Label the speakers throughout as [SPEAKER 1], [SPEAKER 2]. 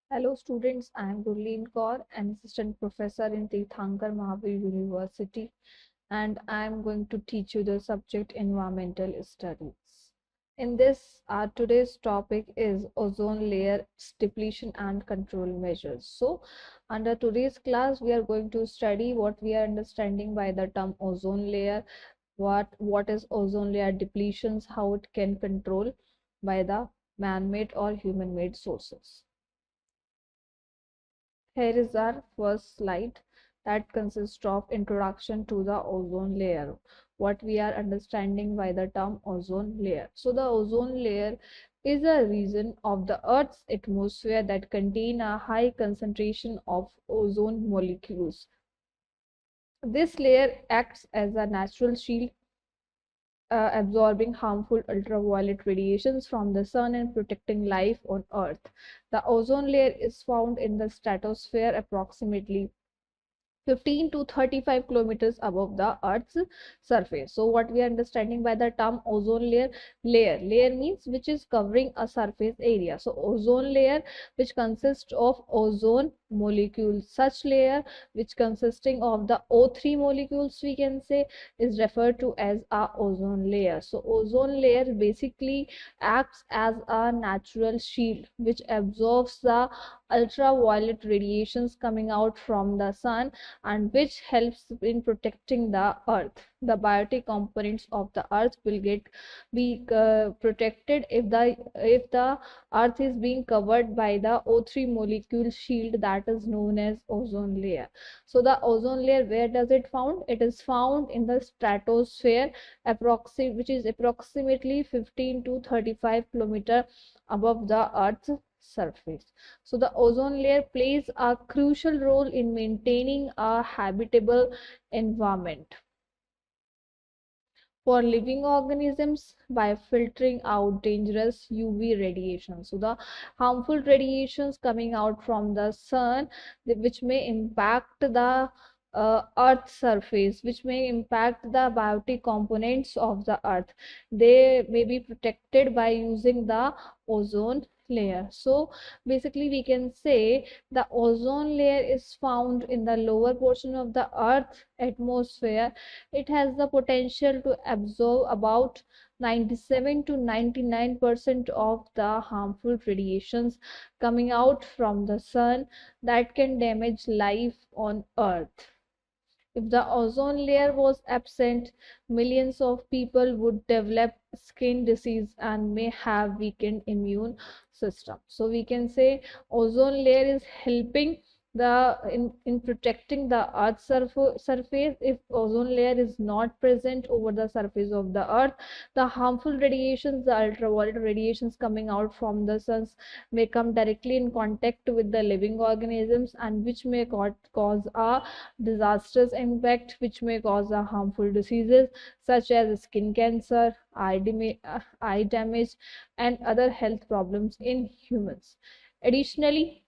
[SPEAKER 1] Hello students, I am Gurleen Kaur, an assistant professor in Tirthankar Mahavir University, and I am going to teach you the subject environmental studies. In this, our today's topic is ozone layer depletion and control measures. So, under today's class, we are going to study what we are understanding by the term ozone layer, what is ozone layer depletions, how it can control by the man-made or human-made sources. Here is our first slide that consists of introduction to the ozone layer. What we are understanding by the term ozone layer. So the ozone layer is a region of the Earth's atmosphere that contain a high concentration of ozone molecules. This layer acts as a natural shield, absorbing harmful ultraviolet radiations from the sun and protecting life on Earth. The ozone layer is found in the stratosphere approximately 15 to 35 kilometers above the Earth's surface. So what we are understanding by the term ozone layer means which is covering a surface area. So ozone layer which consists of ozone molecules. Such layer which consisting of the O3 molecules we can say is referred to as a ozone layer. So ozone layer basically acts as a natural shield which absorbs the ultraviolet radiations coming out from the sun and which helps in protecting the earth. The biotic components of the earth will be protected if the earth is being covered by the O3 molecule shield that is known as ozone layer. So the ozone layer, where does it found? It is found in the stratosphere, which is approximately 15 to 35 kilometer above the earth's surface. So the ozone layer plays a crucial role in maintaining a habitable environment for living organisms by filtering out dangerous UV radiation. So the harmful radiations coming out from the sun, which may impact the earth surface, which may impact the biotic components of the earth, they may be protected by using the ozone layer. So basically we can say the ozone layer is found in the lower portion of the earth atmosphere. It has the potential to absorb about 97 to 99% of the harmful radiations coming out from the sun that can damage life on earth. If the ozone layer was absent, millions of people would develop skin disease and may have weakened immune system. So we can say ozone layer is helping in protecting the earth's surface. If ozone layer is not present over the surface of the earth, the harmful radiations, the ultraviolet radiations coming out from the sun may come directly in contact with the living organisms and which may cause a disastrous impact, which may cause harmful diseases such as skin cancer, eye damage, and other health problems in humans. Additionally,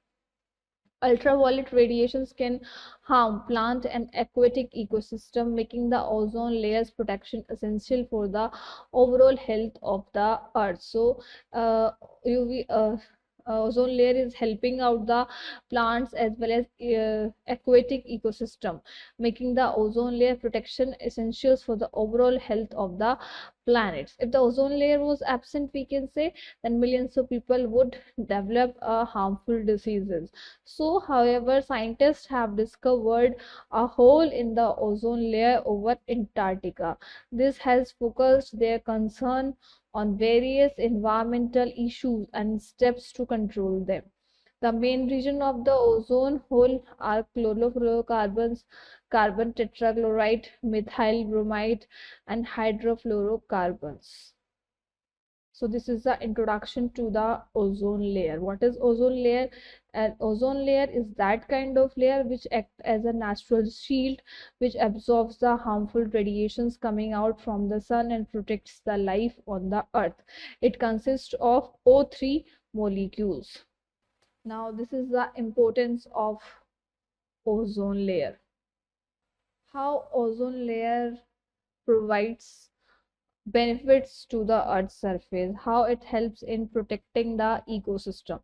[SPEAKER 1] ultraviolet radiations can harm plant and aquatic ecosystem, making the ozone layer's protection essential for the overall health of the earth. So, UV ozone layer is helping out the plants as well as aquatic ecosystem, making the ozone layer protection essentials for the overall health of the planets. If the ozone layer was absent, we can say, then millions of people would develop harmful diseases. So, however, scientists have discovered a hole in the ozone layer over Antarctica. This has focused their concern on various environmental issues and steps to control them. The main region of the ozone hole are chlorofluorocarbons, carbon tetrachloride, methyl bromide, and hydrofluorocarbons. So this is the introduction to the ozone layer. What is ozone layer? An ozone layer is that kind of layer which acts as a natural shield which absorbs the harmful radiations coming out from the sun and protects the life on the earth. It consists of O3 molecules. Now this is the importance of ozone layer. How ozone layer provides benefits to the earth's surface, how it helps in protecting the ecosystem.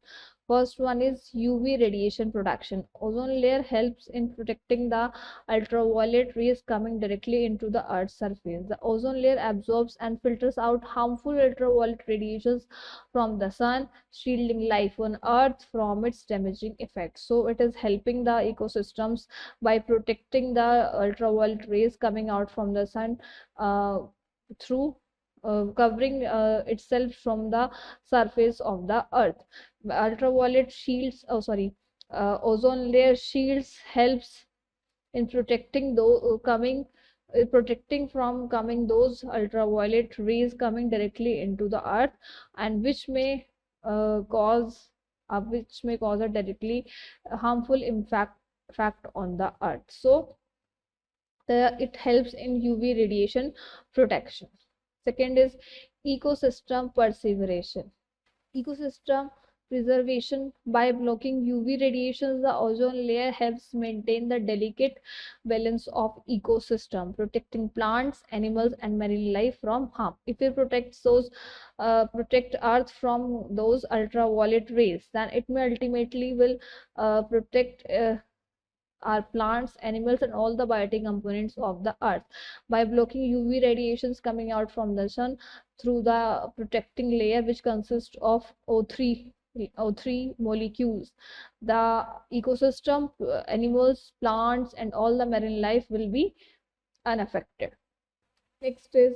[SPEAKER 1] First one is UV radiation protection. Ozone layer helps in protecting the ultraviolet rays coming directly into the Earth's surface. The ozone layer absorbs and filters out harmful ultraviolet radiations from the sun, shielding life on Earth from its damaging effects. So it is helping the ecosystems by protecting the ultraviolet rays coming out from the sun uh, through covering itself from the surface of the Earth. Ultraviolet shields, oh sorry, ozone layer shields helps in protecting those coming protecting from coming those ultraviolet rays coming directly into the earth, and cause which may cause a directly harmful impact on the earth. So it helps in UV radiation protection. Second is ecosystem preservation. Ecosystem preservation. By blocking UV radiations, the ozone layer helps maintain the delicate balance of ecosystem, protecting plants, animals, and marine life from harm. If it protects those, protect Earth from those ultraviolet rays, then it may ultimately will protect our plants, animals, and all the biotic components of the earth. By blocking UV radiations coming out from the sun through the protecting layer, which consists of O3 molecules, the ecosystem, animals, plants, and all the marine life will be unaffected. Next is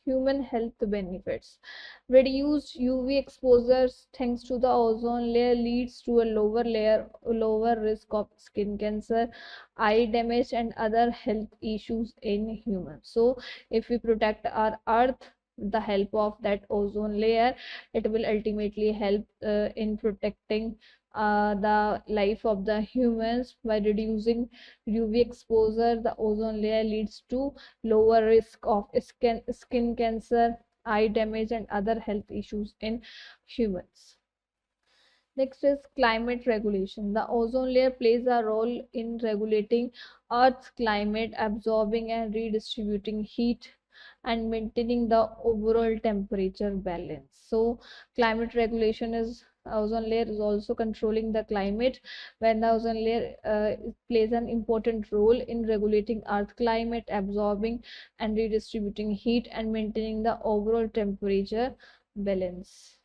[SPEAKER 1] human health benefits. Reduced UV exposures thanks to the ozone layer leads to a lower risk of skin cancer, eye damage, and other health issues in humans. So, if we protect our earth with the help of that ozone layer, it will ultimately help in protecting the life of the humans. By reducing UV exposure, the ozone layer leads to lower risk of skin cancer, eye damage, and other health issues in humans. Next is climate regulation. The ozone layer plays a role in regulating Earth's climate, absorbing and redistributing heat, and maintaining the overall temperature balance. So, climate regulation is ozone layer is also controlling the climate. When the ozone layer plays an important role in regulating Earth climate, absorbing and redistributing heat, and maintaining the overall temperature balance.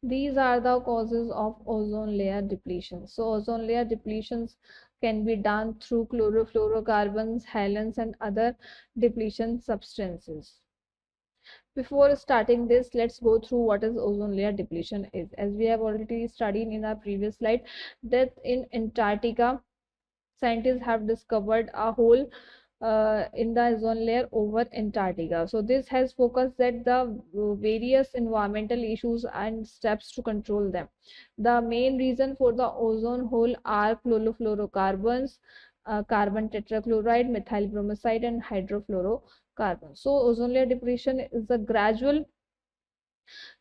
[SPEAKER 1] These are the causes of ozone layer depletion. So ozone layer depletions can be done through chlorofluorocarbons, halons, and other depletion substances. Before starting this, let's go through what is ozone layer depletion is. As we have already studied in our previous slide, that in Antarctica, scientists have discovered a hole in the ozone layer over Antarctica. So this has focused that the various environmental issues and steps to control them. The main reason for the ozone hole are chlorofluorocarbons, carbon tetrachloride, methyl bromide, and hydrofluorocarbons. So ozone layer depletion is a gradual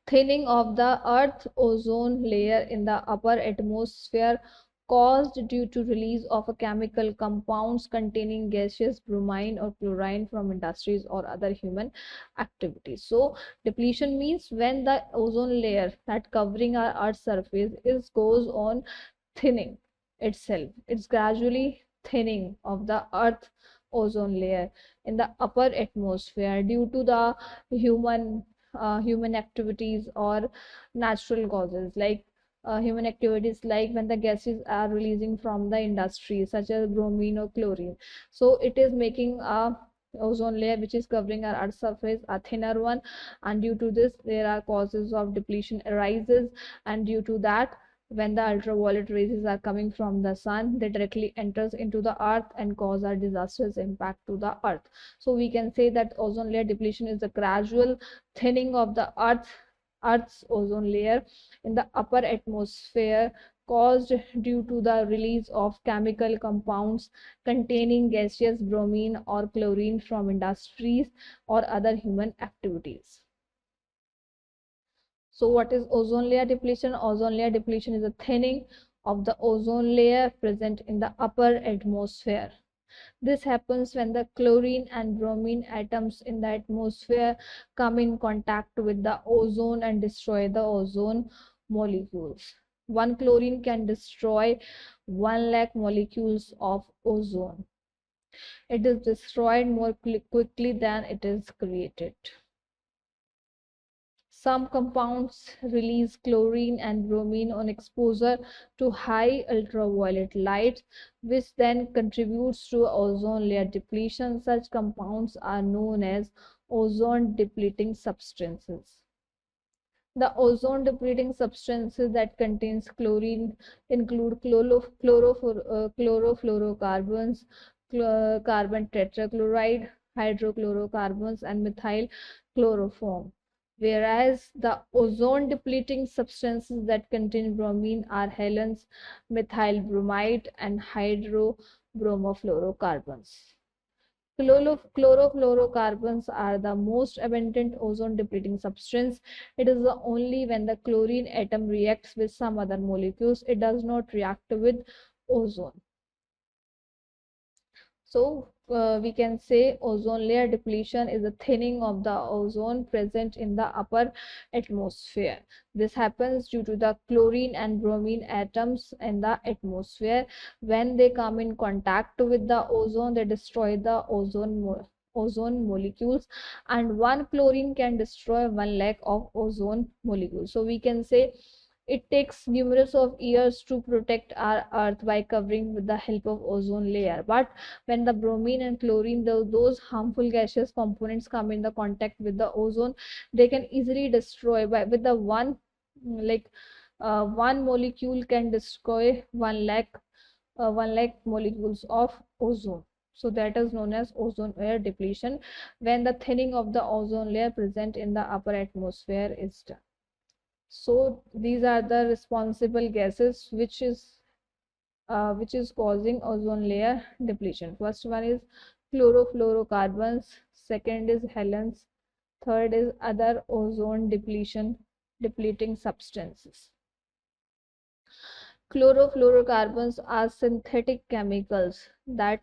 [SPEAKER 1] thinning of the Earth's ozone layer in the upper atmosphere caused due to release of a chemical compounds containing gaseous bromine or chlorine from industries or other human activities. So depletion means when the ozone layer that covering our Earth's surface is goes on thinning itself. It's gradually thinning of the Earth ozone layer in the upper atmosphere due to the human activities or natural causes, like human activities, like when the gases are releasing from the industry such as bromine or chlorine. So it is making a ozone layer which is covering our earth surface a thinner one, and due to this there are causes of depletion arises. And due to that, when the ultraviolet rays are coming from the sun, they directly enters into the earth and cause a disastrous impact to the earth. So we can say that ozone layer depletion is the gradual thinning of the earth's ozone layer in the upper atmosphere caused due to the release of chemical compounds containing gaseous bromine or chlorine from industries or other human activities. So what is ozone layer depletion? Ozone layer depletion is a thinning of the ozone layer present in the upper atmosphere. This happens when the chlorine and bromine atoms in the atmosphere come in contact with the ozone and destroy the ozone molecules. One chlorine can destroy 1 lakh molecules of ozone. It is destroyed more quickly than it is created. Some compounds release chlorine and bromine on exposure to high ultraviolet light, which then contributes to ozone layer depletion. Such compounds are known as ozone depleting substances. The ozone depleting substances that contains chlorine include chlorofluorocarbons, carbon tetrachloride, hydrochlorocarbons, and methyl chloroform. Whereas the ozone depleting substances that contain bromine are halogens, methyl bromide, and hydrobromofluorocarbons. Chlorofluorocarbons are the most abundant ozone depleting substance. It is the only when the chlorine atom reacts with some other molecules, it does not react with ozone. So we can say ozone layer depletion is a thinning of the ozone present in the upper atmosphere. This happens due to the chlorine and bromine atoms in the atmosphere. When they come in contact with the ozone, they destroy the ozone molecules, and one chlorine can destroy 1 lakh of ozone molecules. So we can say it takes numerous of years to protect our earth by covering with the help of ozone layer. But when the bromine and chlorine, those harmful gaseous components come in the contact with the ozone, they can easily destroy by with the one like one molecule can destroy 1 lakh molecules of ozone. So that is known as ozone layer depletion when the thinning of the ozone layer present in the upper atmosphere is done. So these are the responsible gases which is causing ozone layer depletion. First one is chlorofluorocarbons, second is halogens, third is other ozone depleting substances. Chlorofluorocarbons are synthetic chemicals that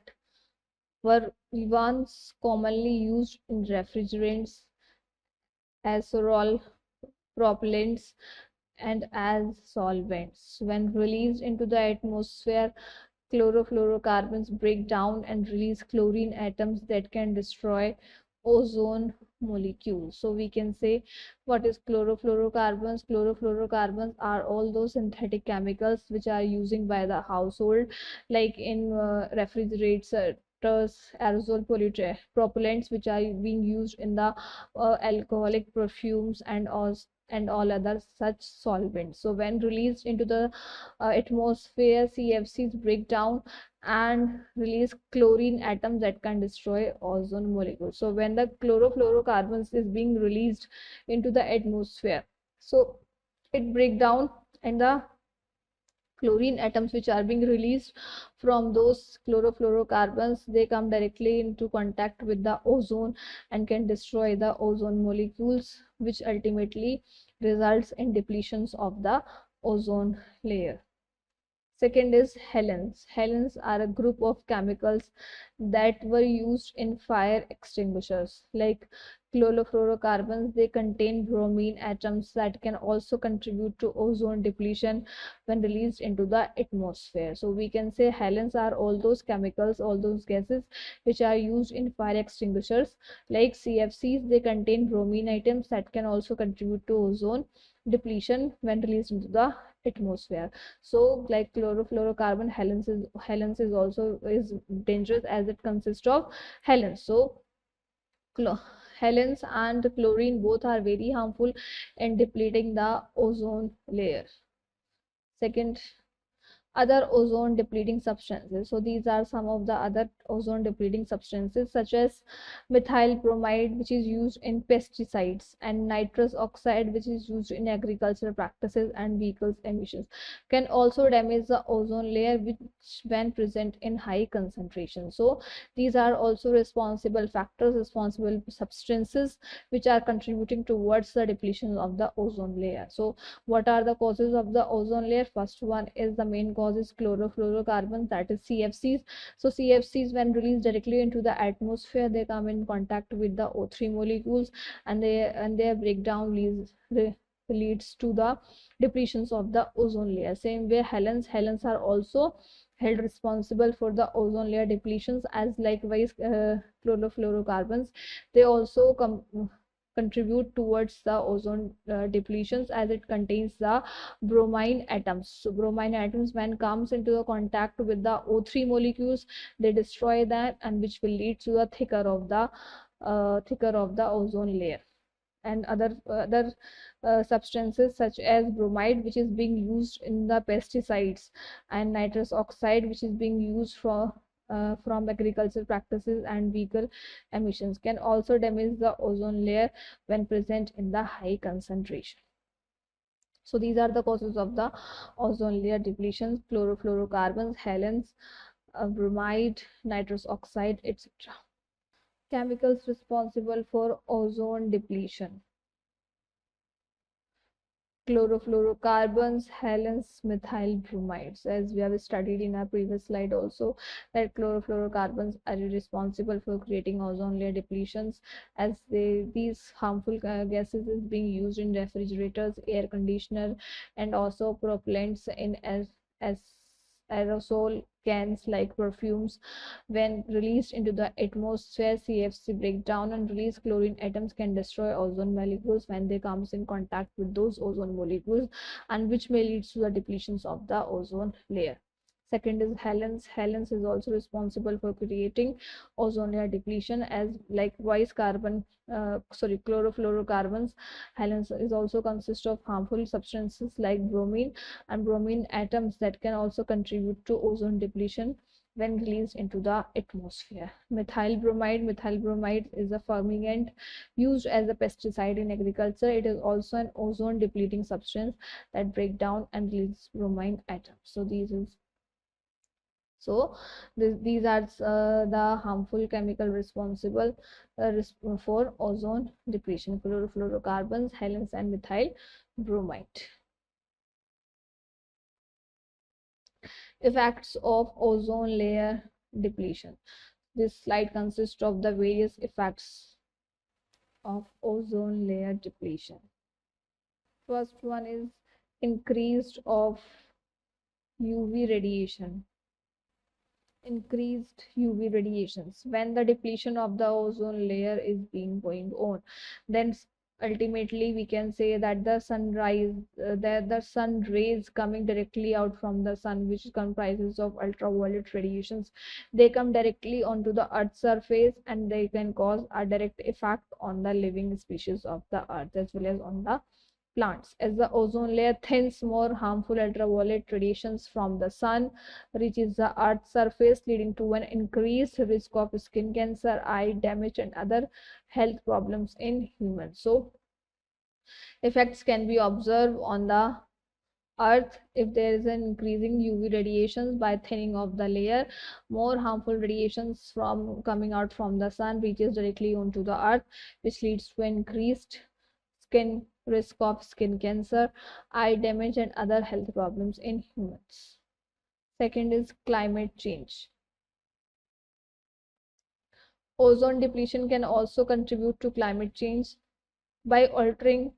[SPEAKER 1] were once commonly used in refrigerants, aerosol propellants, and as solvents. When released into the atmosphere, chlorofluorocarbons break down and release chlorine atoms that can destroy ozone molecules. So we can say what is chlorofluorocarbons. Chlorofluorocarbons are all those synthetic chemicals which are using by the household, like in refrigerators, aerosol propellants, which are being used in the alcoholic perfumes and all other such solvents. So when released into the atmosphere, CFCs break down and release chlorine atoms that can destroy ozone molecules. So when the chlorofluorocarbons is being released into the atmosphere, so it break down, and the chlorine atoms which are being released from those chlorofluorocarbons, they come directly into contact with the ozone and can destroy the ozone molecules, which ultimately results in depletions of the ozone layer. Second is halogens. Halogens are a group of chemicals that were used in fire extinguishers. Like chlorofluorocarbons, they contain bromine atoms that can also contribute to ozone depletion when released into the atmosphere. So we can say halogens are all those chemicals, all those gases which are used in fire extinguishers. Like CFCs, they contain bromine atoms that can also contribute to ozone depletion when released into the atmosphere. So like chlorofluorocarbon, halogens is also is dangerous as it consists of halogens. So halogens and chlorine both are very harmful in depleting the ozone layer. Second, other ozone depleting substances. So these are some of the other ozone depleting substances, such as methyl bromide, which is used in pesticides, and nitrous oxide, which is used in agricultural practices and vehicles emissions, can also damage the ozone layer which when present in high concentration. So these are also responsible factors, responsible substances which are contributing towards the depletion of the ozone layer. So what are the causes of the ozone layer? First one is the main cause is chlorofluorocarbons, that is CFCs. So CFCs, when released directly into the atmosphere, they come in contact with the O3 molecules, and their breakdown leads to the depletions of the ozone layer. Same way, halons are also held responsible for the ozone layer depletions, as likewise chlorofluorocarbons. They also contribute towards the ozone depletions, as it contains the bromine atoms. So bromine atoms, when comes into the contact with the O3 molecules, they destroy them, and which will lead to the thicker of the ozone layer. And other substances such as bromide, which is being used in the pesticides, and nitrous oxide, which is being used from agricultural practices and vehicle emissions, can also damage the ozone layer when present in the high concentration. So these are the causes of the ozone layer depletions: chlorofluorocarbons, halons, bromide, nitrous oxide, etc. Chemicals responsible for ozone depletion: chlorofluorocarbons, halons, methyl bromides. As we have studied in our previous slide also, that chlorofluorocarbons are responsible for creating ozone layer depletions, as these harmful gases is being used in refrigerators, air conditioner, and also propellants in as aerosol cans like perfumes. When released into the atmosphere, CFC break down and release chlorine atoms can destroy ozone molecules when they comes in contact with those ozone molecules, and which may lead to the depletions of the ozone layer. Second is halons. Halons is also responsible for creating ozone layer depletion, as likewise chlorofluorocarbons. Halons is also consist of harmful substances like bromine and bromine atoms that can also contribute to ozone depletion when released into the atmosphere. Methyl bromide is a fumigant used as a pesticide in agriculture. It is also an ozone depleting substance that break down and release bromine atoms. So these are the harmful chemical responsible for ozone depletion: chlorofluorocarbons, halons, and methyl bromide. Effects of ozone layer depletion. This slide consists of the various effects of ozone layer depletion. First one is increased of UV radiation. Increased UV radiations. When the depletion of the ozone layer is being going on, then ultimately we can say that the the sun rays coming directly out from the sun, which comprises of ultraviolet radiations, they come directly onto the earth's surface, and they can cause a direct effect on the living species of the earth as well as on the plants. As the ozone layer thins, more harmful ultraviolet radiations from the sun reaches the earth's surface, leading to an increased risk of skin cancer, eye damage, and other health problems in humans. So effects can be observed on the earth if there is an increasing UV radiations. By thinning of the layer, more harmful radiations from coming out from the sun reaches directly onto the earth, which leads to increased skin risk of skin cancer, eye damage, and other health problems in humans. Second is climate change. Ozone depletion can also contribute to climate change by altering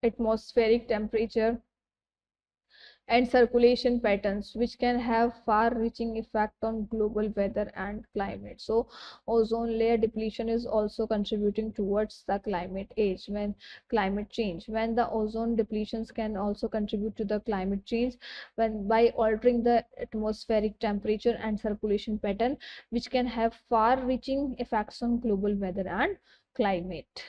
[SPEAKER 1] atmospheric temperature and circulation patterns, which can have far-reaching effect on global weather and climate. So ozone layer depletion is also contributing towards the climate change. When the ozone depletions can also contribute to the climate change, when by altering the atmospheric temperature and circulation pattern, which can have far-reaching effects on global weather and climate.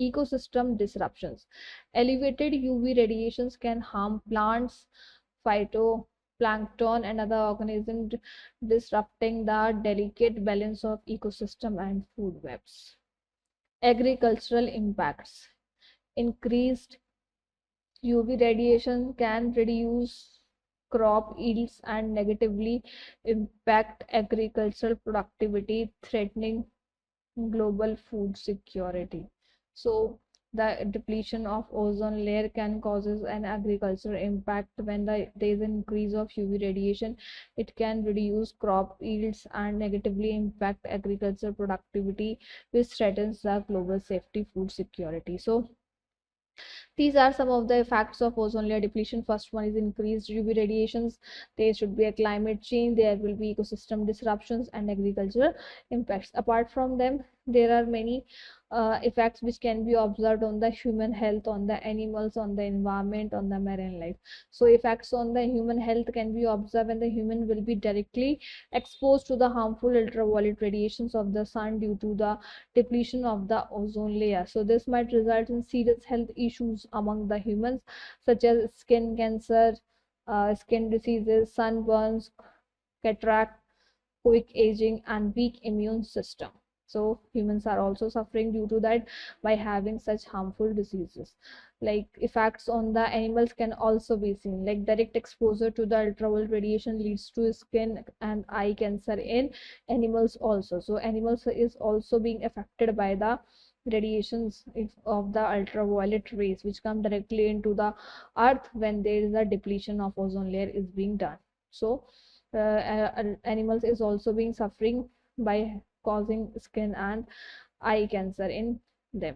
[SPEAKER 1] Ecosystem disruptions. Elevated UV radiations can harm plants, phytoplankton, and other organisms, disrupting the delicate balance of ecosystem and food webs. Agricultural impacts. Increased UV radiation can reduce crop yields and negatively impact agricultural productivity, threatening global food security. So the depletion of ozone layer can causes an agricultural impact. When there is an increase of UV radiation, it can reduce crop yields and negatively impact agricultural productivity, which threatens the global safety food security. So These are some of the effects of ozone layer depletion. First one is increased UV radiations. There should be a climate change. There will be ecosystem disruptions and agricultural impacts. Apart from them, there are many effects which can be observed on the human health, on the animals, on the environment, on the marine life. So effects on the human health can be observed when the human will be directly exposed to the harmful ultraviolet radiations of the sun due to the depletion of the ozone layer. So this might result in serious health issues among the humans, such as skin cancer, skin diseases, sunburns, cataract, quick aging, and weak immune system. So humans are also suffering due to that by having such harmful diseases. Like effects on the animals can also be seen, like direct exposure to the ultraviolet radiation leads to skin and eye cancer in animals also. So animals is also being affected by the radiations of the ultraviolet rays which come directly into the earth when there is a depletion of ozone layer is being done. So animals is also being suffering by causing skin and eye cancer in them.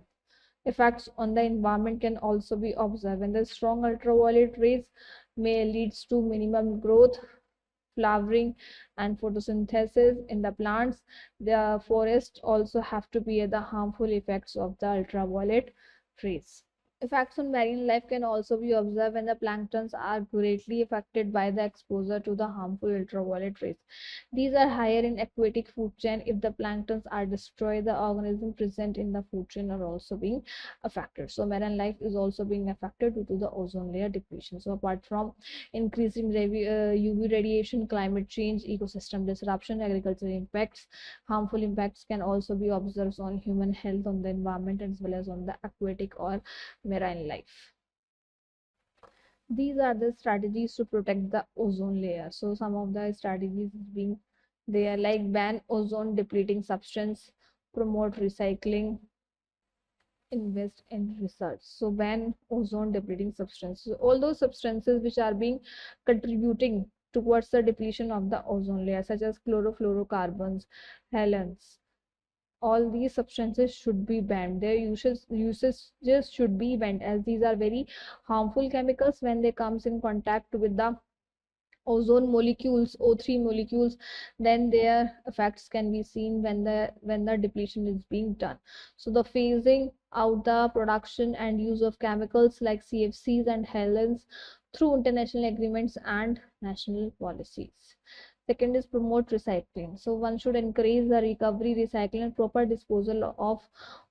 [SPEAKER 1] Effects on the environment can also be observed when the strong ultraviolet rays may leads to minimum growth, flowering, and photosynthesis in the plants. The forests also have to bear the harmful effects of the ultraviolet rays. Effects on marine life can also be observed when the planktons are greatly affected by the exposure to the harmful ultraviolet rays. These are higher in aquatic food chain. If the planktons are destroyed, the organisms present in the food chain are also being affected. So marine life is also being affected due to the ozone layer depletion. So apart from increasing UV radiation, climate change, ecosystem disruption, agricultural impacts, harmful impacts can also be observed on human health, on the environment, as well as on the aquatic or marine life. These are the strategies to protect the ozone layer. So some of the strategies being there, like ban ozone depleting substance, promote recycling, invest in research. So ban ozone depleting substances. So all those substances which are being contributing towards the depletion of the ozone layer, such as chlorofluorocarbons, halons, all these substances should be banned. Their usages should be banned, as these are very harmful chemicals. When they comes in contact with the ozone molecules, O3 molecules, then their effects can be seen when the depletion is being done. So the phasing out the production and use of chemicals like CFCs and halons through international agreements and national policies. Second is promote recycling. So one should encourage the recovery, recycling, and proper disposal of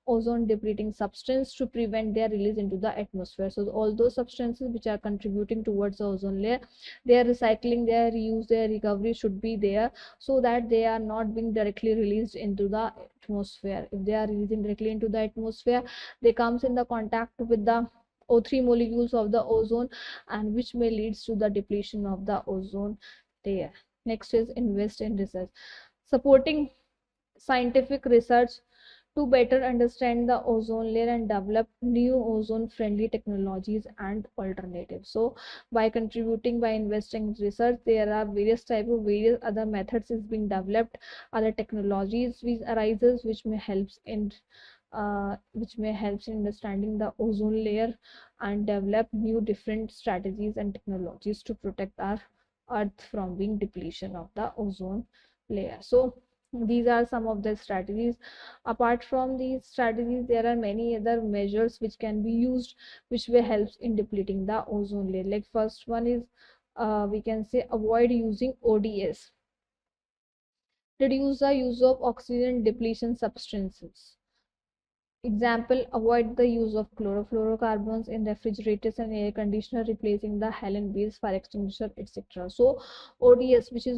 [SPEAKER 1] ozone depleting substance to prevent their release into the atmosphere. So all those substances which are contributing towards the ozone layer, their recycling, their reuse, their recovery should be there, so that they are not being directly released into the atmosphere. If they are releasing directly into the atmosphere, they comes in the contact with the O3 molecules of the ozone, and which may leads to the depletion of the ozone layer. Next is invest in research, supporting scientific research to better understand the ozone layer and develop new ozone friendly technologies and alternatives. So by contributing, by investing in research, there are various type of various other methods is being developed, other technologies which arises which may helps in understanding the ozone layer and develop new different strategies and technologies to protect our earth from being depletion of the ozone layer. So these are some of the strategies. Apart from these strategies, there are many other measures which can be used, which will help in depleting the ozone layer. Like first one is, we can say, avoid using ODS, reduce the use of oxygen depletion substances. Example, avoid the use of chlorofluorocarbons in refrigerators and air conditioner, replacing the halon based fire extinguisher, etc. So ODS, which is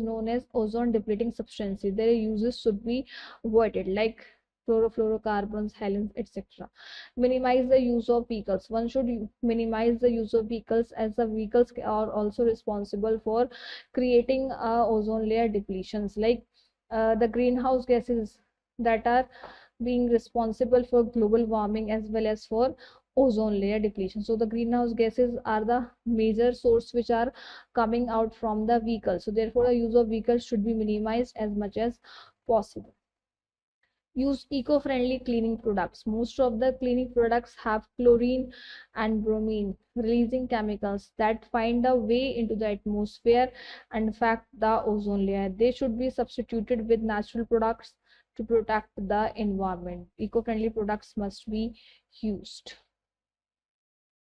[SPEAKER 1] known as ozone depleting substances, their uses should be avoided, like chlorofluorocarbons, halons, etc. Minimize the use of vehicles. One should minimize the use of vehicles, as the vehicles are also responsible for creating ozone layer depletions, like the greenhouse gases that are being responsible for global warming as well as for ozone layer depletion. So the greenhouse gases are the major source which are coming out from the vehicle. So therefore the use of vehicles should be minimized as much as possible. Use eco-friendly cleaning products. Most of the cleaning products have chlorine and bromine, releasing chemicals that find a way into the atmosphere and affect the ozone layer. They should be substituted with natural products to protect the environment. Eco-friendly products must be used.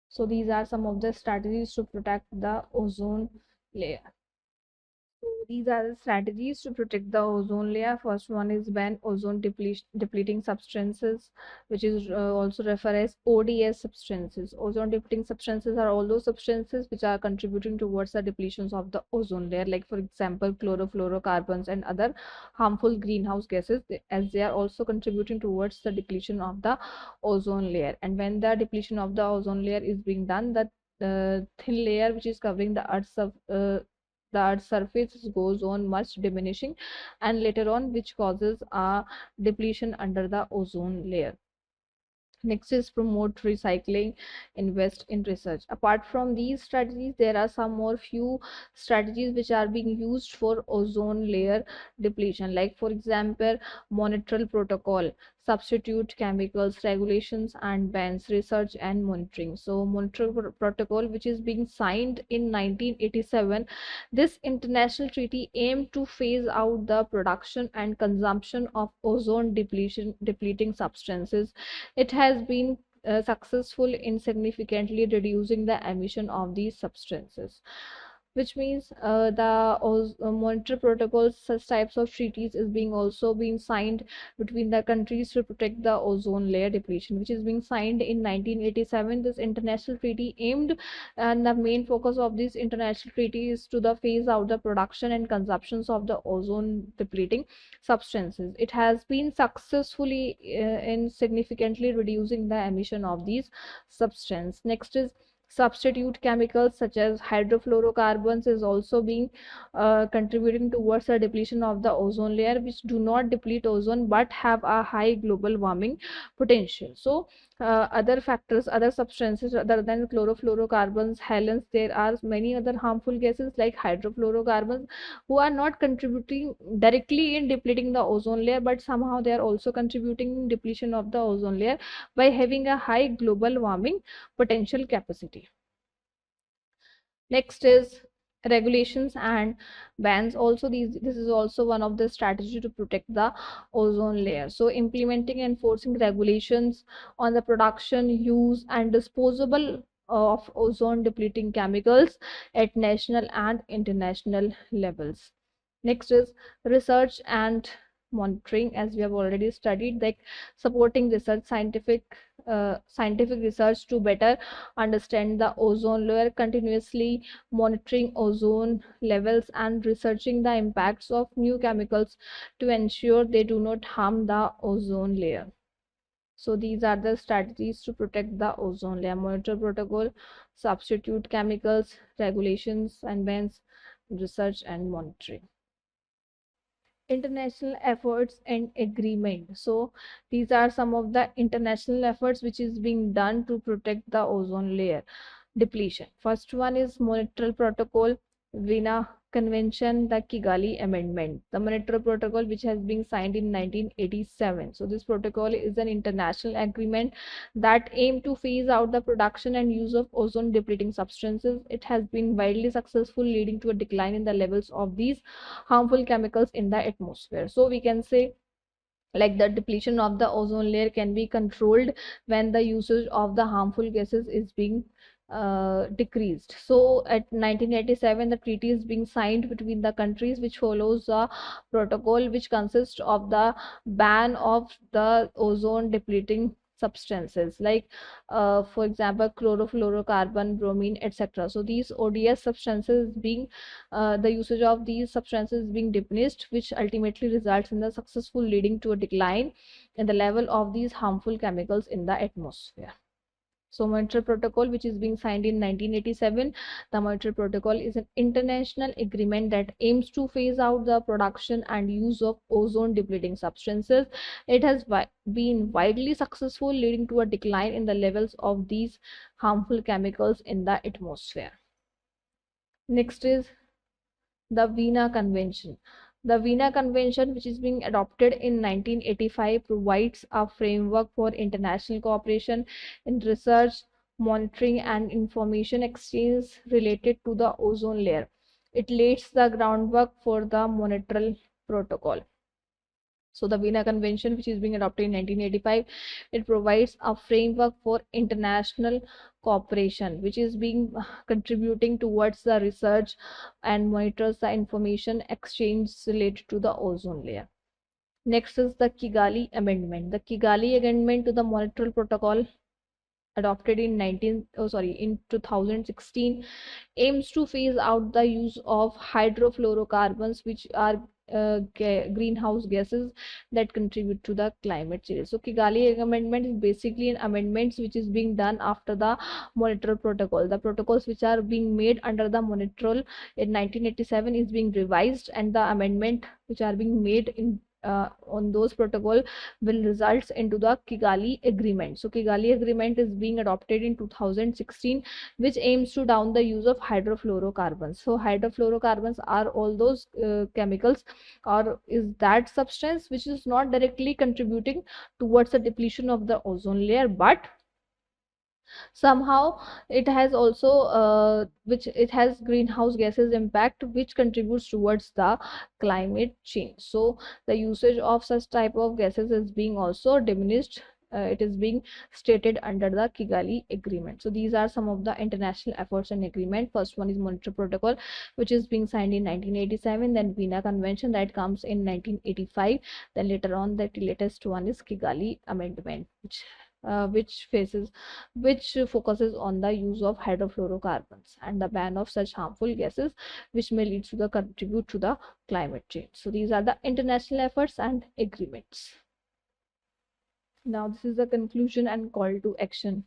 [SPEAKER 1] So these are some of the strategies to protect the ozone layer. These are the strategies to protect the ozone layer. First one is ban ozone depleting substances, which is also referred as ODS substances. Ozone depleting substances are all those substances which are contributing towards the depletions of the ozone layer, like for example chlorofluorocarbons and other harmful greenhouse gases, as they are also contributing towards the depletion of the ozone layer. And when the depletion of the ozone layer is being done, the thin layer which is covering the earth's surface goes on much diminishing, and later on which causes a depletion under the ozone layer. Next is promote recycling, invest in research. Apart from these strategies, there are some more few strategies which are being used for ozone layer depletion. Like for example, monitoral protocol, substitute chemicals, regulations and bans, research and monitoring. So monitoral protocol, which is being signed in 1987, this international treaty aimed to phase out the production and consumption of ozone depleting substances. It has been successful in significantly reducing the emission of these substances, which means the monetary protocols, such types of treaties is being also being signed between the countries to protect the ozone layer depletion, which is being signed in 1987. This international treaty aimed, and the main focus of this international treaty is to the phase out the production and consumptions of the ozone depleting substances. It has been successfully in significantly reducing the emission of these substances. Next is substitute chemicals such as hydrofluorocarbons is also being contributing towards the depletion of the ozone layer, which do not deplete ozone but have a high global warming potential. So other factors, other substances other than chlorofluorocarbons, halons, there are many other harmful gases like hydrofluorocarbons who are not contributing directly in depleting the ozone layer, but somehow they are also contributing in depletion of the ozone layer by having a high global warming potential capacity. Next is regulations and bans. Also this is also one of the strategy to protect the ozone layer. So implementing and enforcing regulations on the production, use and disposable of ozone depleting chemicals at national and international levels. Next is research and monitoring, as we have already studied, like supporting research, scientific research to better understand the ozone layer, continuously monitoring ozone levels and researching the impacts of new chemicals to ensure they do not harm the ozone layer. So these are the strategies to protect the ozone layer: monitor protocol, substitute chemicals, regulations and bans, research and monitoring. International efforts and agreement. So these are some of the international efforts which is being done to protect the ozone layer depletion. First one is Montreal Protocol, Vienna Convention, the Kigali Amendment. The Montreal Protocol, which has been signed in 1987. So this protocol is an international agreement that aim to phase out the production and use of ozone depleting substances. It has been widely successful, leading to a decline in the levels of these harmful chemicals in the atmosphere. So we can say like the depletion of the ozone layer can be controlled when the usage of the harmful gases is being decreased. So at 1987 the treaty is being signed between the countries, which follows a protocol which consists of the ban of the ozone depleting substances like for example chlorofluorocarbon, bromine, etc. So these ODS substances being the usage of these substances being diminished, which ultimately results in the successful leading to a decline in the level of these harmful chemicals in the atmosphere. So Montreal Protocol, which is being signed in 1987, the Montreal Protocol is an international agreement that aims to phase out the production and use of ozone depleting substances. It has been widely successful, leading to a decline in the levels of these harmful chemicals in the atmosphere. Next is the Vienna Convention. The Vienna Convention, which is being adopted in 1985, provides a framework for international cooperation in research, monitoring, and information exchange related to the ozone layer. It lays the groundwork for the Montreal Protocol. So the Vienna Convention, which is being adopted in 1985, it provides a framework for international cooperation, which is being contributing towards the research and monitors the information exchange related to the ozone layer. Next is the Kigali Amendment. The Kigali Amendment to the Montreal Protocol, adopted in 2016, aims to phase out the use of hydrofluorocarbons, which are greenhouse gases that contribute to the climate change. So Kigali Amendment is basically an amendments which is being done after the Montreal Protocol. The protocols which are being made under the Montreal in 1987 is being revised, and the amendment which are being made in on those protocol will result into the Kigali Agreement. So Kigali Agreement is being adopted in 2016, which aims to down the use of hydrofluorocarbons. So hydrofluorocarbons are all those chemicals, or is that substance which is not directly contributing towards the depletion of the ozone layer, but somehow it has also which it has greenhouse gases impact, which contributes towards the climate change. So the usage of such type of gases is being also diminished. It is being stated under the Kigali Agreement. So these are some of the international efforts and agreement. First one is Montreal Protocol, which is being signed in 1987, then Vienna Convention that comes in 1985, then later on the latest one is Kigali Amendment, which faces which focuses on the use of hydrofluorocarbons and the ban of such harmful gases which may lead to the contribute to the climate change. So these are the international efforts and agreements. Now this is the conclusion and call to action.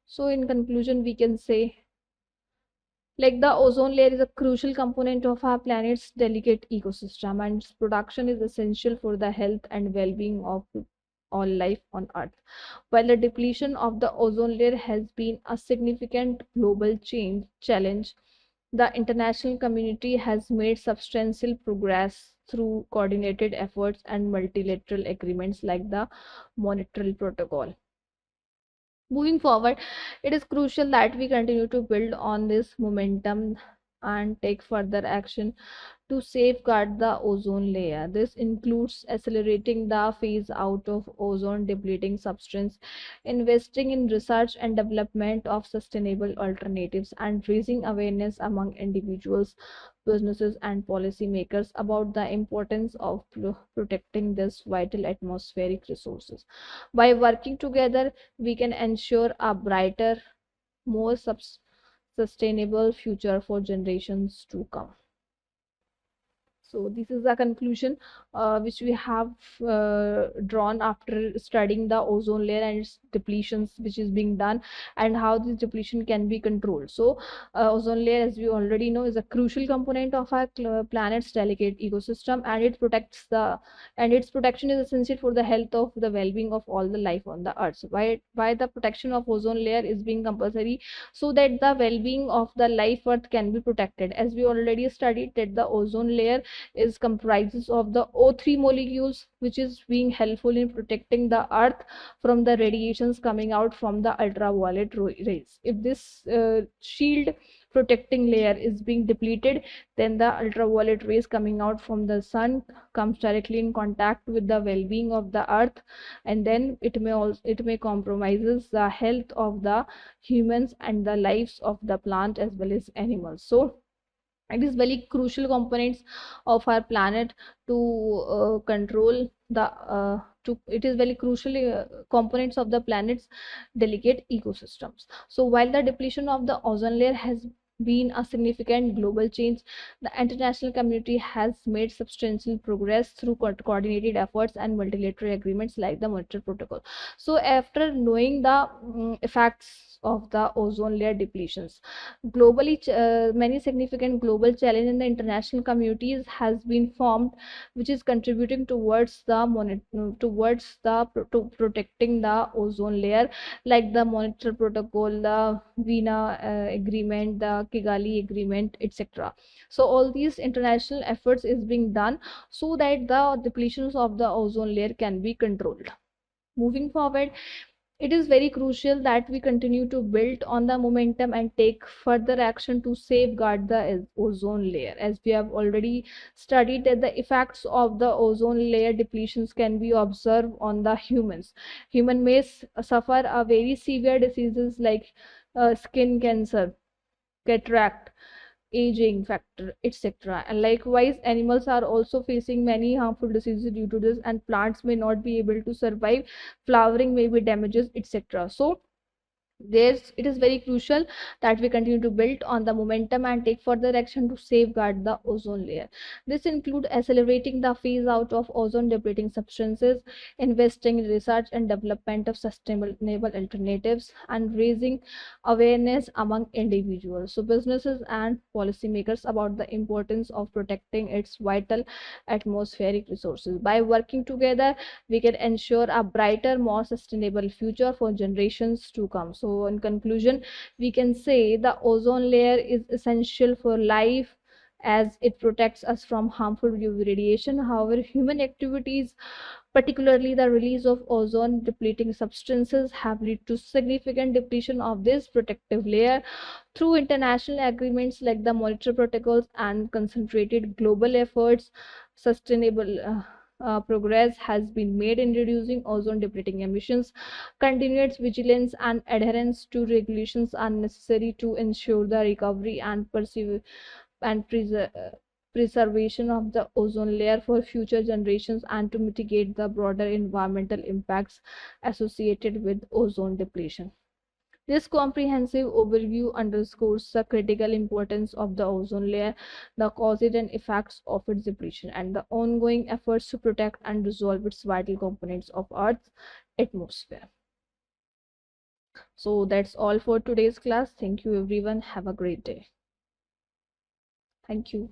[SPEAKER 1] So in conclusion, we can say, like, the ozone layer is a crucial component of our planet's delicate ecosystem, and its production is essential for the health and well-being of all life on Earth. While the depletion of the ozone layer has been a significant global challenge, the international community has made substantial progress through coordinated efforts and multilateral agreements like the Montreal Protocol. Moving forward, it is crucial that we continue to build on this momentum and take further action to safeguard the ozone layer. This includes accelerating the phase out of ozone depleting substance, investing in research and development of sustainable alternatives, and raising awareness among individuals, businesses, and policymakers about the importance of protecting this vital atmospheric resources. By working together, we can ensure a brighter, more sustainable future for generations to come. So this is the conclusion which we have drawn after studying the ozone layer and its depletions which is being done, and how this depletion can be controlled. So ozone layer, as we already know, is a crucial component of our planet's delicate ecosystem, and its protection is essential for the health of the well-being of all the life on the earth. So why the protection of ozone layer is being compulsory? So that the well-being of the life earth can be protected. As we already studied that the ozone layer is comprises of the O3 molecules, which is being helpful in protecting the earth from the radiations coming out from the ultraviolet rays. If this shield protecting layer is being depleted, then the ultraviolet rays coming out from the sun comes directly in contact with the well-being of the earth, and then it may compromises the health of the humans and the lives of the plant as well as animals. So it is very crucial components of our planet to control the it is very crucial components of the planet's delicate ecosystems. So while the depletion of the ozone layer has been a significant global change, the international community has made substantial progress through coordinated efforts and multilateral agreements like the Montreal Protocol. So after knowing the effects of the ozone layer depletions globally, many significant global challenge in the international communities has been formed, which is contributing towards to protecting the ozone layer, like the Montreal Protocol, the Vienna Agreement, the Kigali Agreement, etc. So all these international efforts is being done so that the depletions of the ozone layer can be controlled. Moving forward, it is very crucial that we continue to build on the momentum and take further action to safeguard the ozone layer. As we have already studied that the effects of the ozone layer depletions can be observed on the humans. Human may suffer a very severe diseases like skin cancer, cataract, aging factor, etc. And likewise, animals are also facing many harmful diseases due to this, and plants may not be able to survive, flowering may be damages, etc. So it is very crucial that we continue to build on the momentum and take further action to safeguard the ozone layer. This includes accelerating the phase out of ozone depleting substances, investing in research and development of sustainable alternatives, and raising awareness among individuals, so businesses and policymakers, about the importance of protecting its vital atmospheric resources. By working together, we can ensure a brighter, more sustainable future for generations to come. So, in conclusion, we can say the ozone layer is essential for life as it protects us from harmful UV radiation. However, human activities, particularly the release of ozone depleting substances, have led to significant depletion of this protective layer. Through international agreements like the Monitor Protocols and concentrated global efforts, sustainable progress has been made in reducing ozone depleting emissions. Continued vigilance and adherence to regulations are necessary to ensure the recovery and and preservation of the ozone layer for future generations, and to mitigate the broader environmental impacts associated with ozone depletion. This comprehensive overview underscores the critical importance of the ozone layer, the causes and effects of its depletion, and the ongoing efforts to protect and resolve its vital components of Earth's atmosphere. So that's all for today's class. Thank you everyone. Have a great day. Thank you.